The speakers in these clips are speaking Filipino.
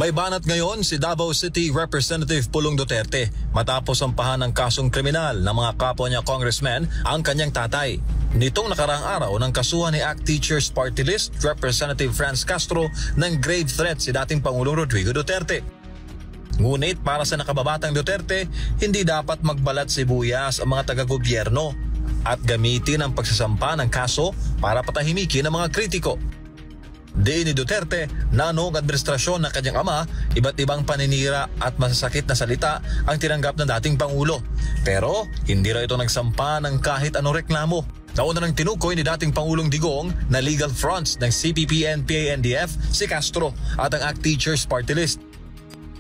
May banat ngayon si Davao City Representative Pulong Duterte matapos sampahan ng kasong kriminal ng mga kapwa niya congressmen ang kanyang tatay. Nitong nakaraang araw ng kasuhan ni ACT Teachers Party List Representative Franz Castro ng grave threat si dating Pangulong Rodrigo Duterte. Ngunit para sa nakababatang Duterte, hindi dapat magbalat sibuyas ang mga taga-gobyerno at gamitin ang pagsasampa ng kaso para patahimikin ang mga kritiko. Diin ni Duterte na noong administrasyon ng kanyang ama, iba't ibang paninira at masasakit na salita ang tinanggap ng dating Pangulo. Pero hindi raw ito nagsampa ng kahit anong reklamo. Nauna nang tinukoy ni dating Pangulong Digong na legal fronts ng CPP, NPA, NDF si Castro at ang ACT Teachers Party List.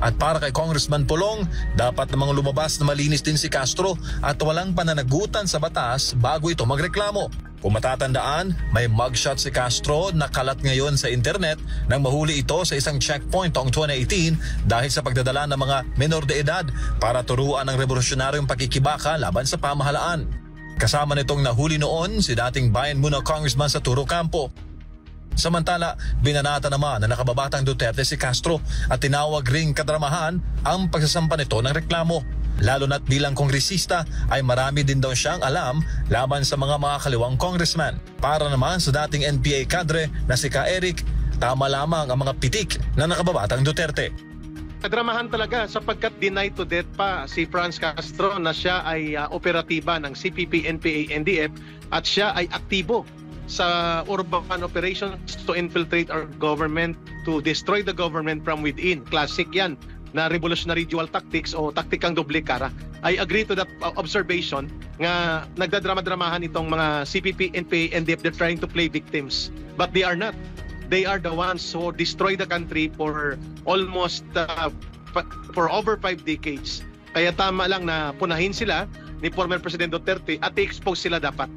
At para kay Congressman Pulong, dapat namang lumabas na malinis din si Castro at walang pananagutan sa batas bago ito magreklamo. Kung matatandaan, may mugshot si Castro na kalat ngayon sa internet nang mahuli ito sa isang checkpoint taong 2018 dahil sa pagdadala ng mga menor de edad para turuan ng revolusyonaryong pakikibaka laban sa pamahalaan. Kasama nitong nahuli noon si dating Bayan Muna Congressman sa Turo Campo. Samantala, binanata naman na nakababatang Duterte si Castro at tinawag ring kadramahan ang pagsasampa nito ng reklamo. Lalo na't bilang kongresista ay marami din daw siyang alam laban sa mga kaliwang congressman. Para naman sa dating NPA kadre na si Ka Eric, tama lamang ang mga pitik na nakababatang Duterte. Kadramahan talaga sapagkat denied to death pa si Franz Castro na siya ay operatiba ng CPP, NPA, NDF at siya ay aktibo sa urban operations to infiltrate our government, to destroy the government from within. Classic yan na revolutionary dual tactics o taktikang doble cara. I agree to that observation nga nagdadrama-dramahan itong mga CPP, NPA, NDF. They're trying to play victims. But they are not. They are the ones who destroy the country for almost for over 5 decades. Kaya tama lang na punahin sila ni former President Duterte at i-expose sila dapat.